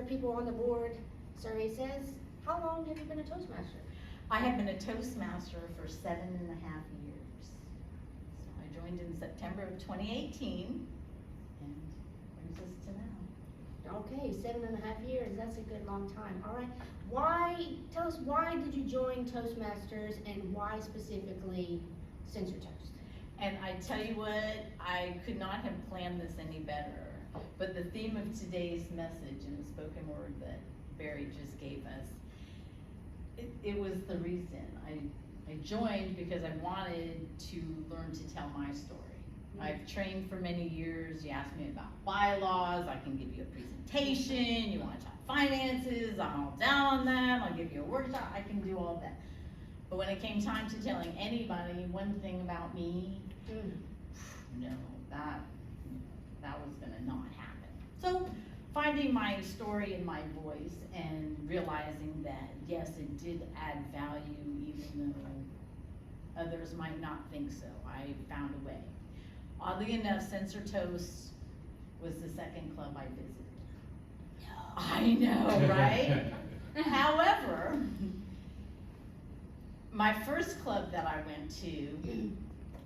people on the board survey says, how long have you been a Toastmaster? I have been a Toastmaster for 7.5 years. So I joined in September of 2018 and brings us to now. Okay, 7.5 years, that's a good long time. All right, tell us why did you join Toastmasters and why specifically Censor Toast? And I tell you what, I could not have planned this any better. But the theme of today's message and the spoken word that Barry just gave us, it was the reason. I joined because I wanted to learn to tell my story. I've trained for many years. You ask me about bylaws, I can give you a presentation. You want to talk finances, I'm all down on that. I'll give you a workshop, I can do all that. But when it came time to telling anybody one thing about me, no, that was gonna not happen. So finding my story and my voice and realizing that yes, it did add value even though others might not think so, I found a way. Oddly enough, Censor Toast was the second club I visited. I know, right? However, my first club that I went to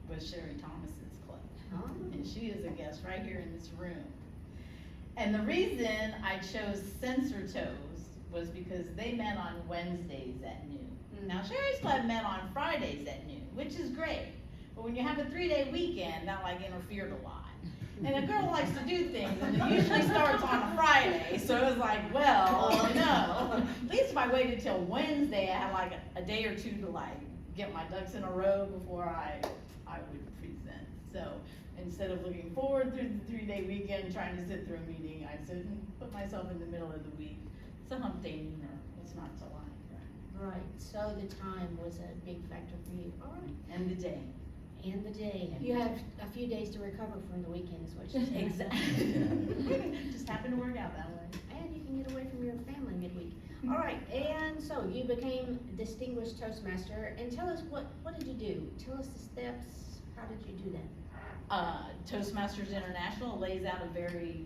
was Sherry Thomas's club. Oh. And she is a guest right here in this room. And the reason I chose Censor Toast was because they met on Wednesdays at noon. Now Sherry's club met on Fridays at noon, which is great. But when you have a 3-day weekend, that like interfered a lot. And a girl likes to do things, and it usually starts on a Friday. So it was like, well, no. At least if I waited till Wednesday, I had like a day or two to like get my ducks in a row before I would present. So instead of looking forward through the 3-day weekend trying to sit through a meeting, I sit and put myself in the middle of the week. It's a hump day nooner. It's not to lie. Right, so the time was a big factor for you. All right. And the day. And the day. You have a few days to recover from the weekends, which is Exactly. Just happened to work out that way. and you can get away from your family midweek. All right, and so you became Distinguished Toastmaster, and tell us what did you do? Tell us the steps. How did you do that? Toastmasters International lays out a very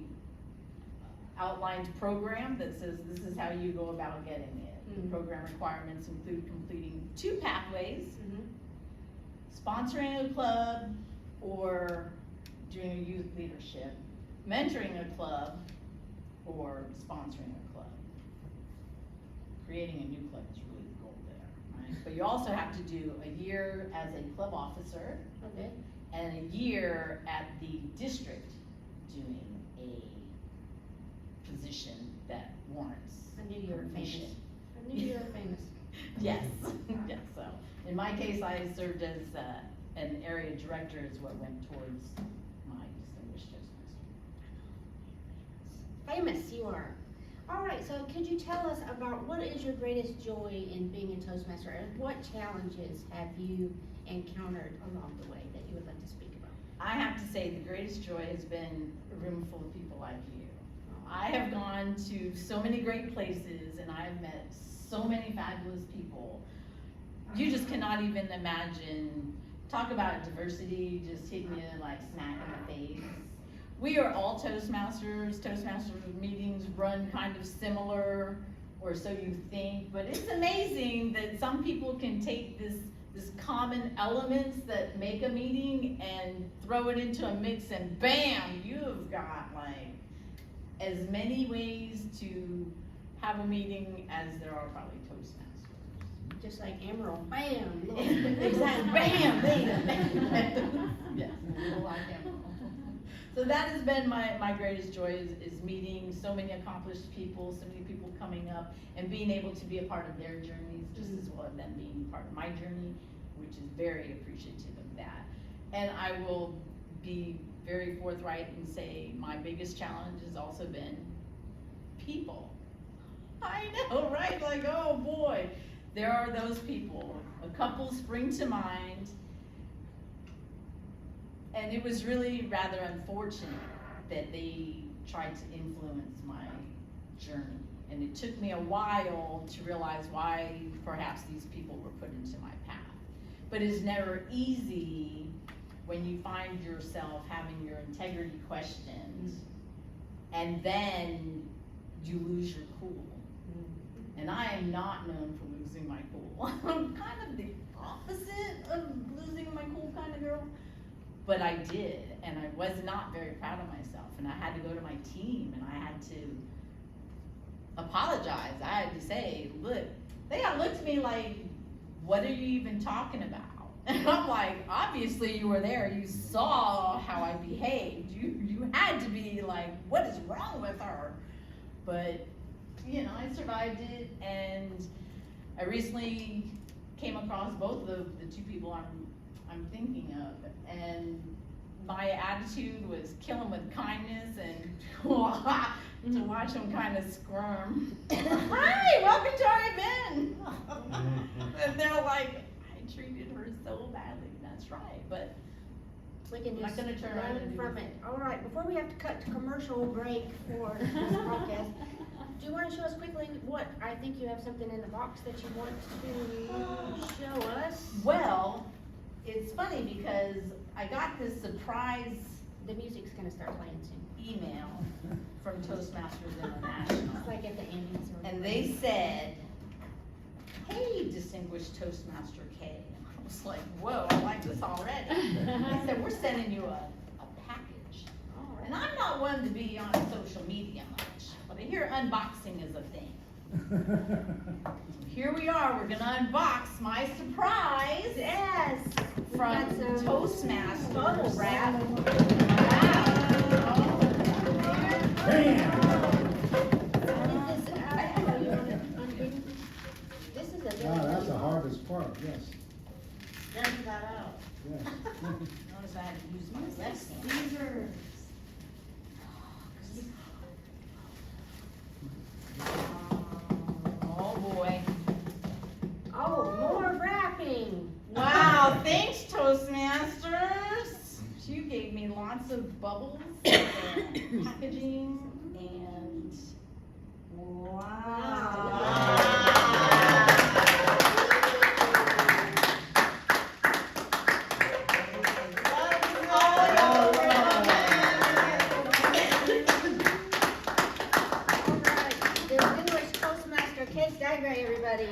outlined program that says this is how you go about getting it. The program requirements include completing 2 pathways, sponsoring a club or doing a youth leadership, mentoring a club or sponsoring a club. Creating a new club is really the goal there, right? But you also have to do a year as a club officer Okay. and a year at the district doing a position that warrants I knew you were famous. completion. I knew you were famous. Yes, yes, so in my case, I served as an area director is what went towards my Distinguished Toastmaster. Famous you are. All right, so could you tell us about what is your greatest joy in being a Toastmaster, and what challenges have you encountered along the way that you would like to speak about? I have to say the greatest joy has been a room full of people like you. I have gone to so many great places and I have met so many fabulous people. You just cannot even imagine, talk about diversity just hitting you like smack in the face. We are all Toastmasters. Toastmasters meetings run kind of similar, or so you think, but it's amazing that some people can take this common elements that make a meeting and throw it into a mix and bam, you have got like as many ways to have a meeting as there are probably Toastmasters. Just like Emerald, bam! Exactly, bam, bam. Yes, a little like Emerald. So that has been my greatest joy is meeting so many accomplished people, so many people coming up and being able to be a part of their journeys just as well as them being part of my journey, which is very appreciative of that. And I will be very forthright and say my biggest challenge has also been people. I know, right? Like, oh boy, there are those people. A couple spring to mind. And it was really rather unfortunate that they tried to influence my journey. And it took me a while to realize why perhaps these people were put into my path. But it's never easy when you find yourself having your integrity questioned and then you lose your cool. And I am not known for losing my cool. I'm kind of the opposite of losing my cool kind of girl. But I did, and I was not very proud of myself. And I had to go to my team, and I had to apologize. I had to say, look, they got looked at me like, what are you even talking about? And I'm like, obviously you were there. You saw how I behaved. You had to be like, what is wrong with her? But, you know, I survived it, and I recently came across both of the two people I'm thinking of, and my attitude was kill them with kindness and to watch them kind of squirm. Hi, welcome to our event. And they're like, I treated her so badly. That's right, but We can I'm not just gonna turn around learn and do from this. it. All right, before we have to cut to commercial break for this podcast, do you want to show us quickly what, I think you have something in the box that you want to show us? Well, it's funny because I got this surprise The music's gonna start playing soon. email from Toastmasters International. It's like at the end. And they said, hey, distinguished Toastmaster K. I was like, whoa, I like this already. They said, we're sending you a package. And I'm not one to be on social media much, but I hear unboxing is a thing. Here we are, we're gonna unbox my surprise. Yes! From We've got some Toastmasters. bubble wrap. This is a very Wow, that's the good- hardest part, yes, Get that out. yes. Notice I had to use my left hand. Scissors. Oh, boy. Oh, more wrapping. Wow, thanks, Toastmasters. You gave me lots of bubbles and packaging and Alright, distinguished Toastmaster Kate Stagger, everybody.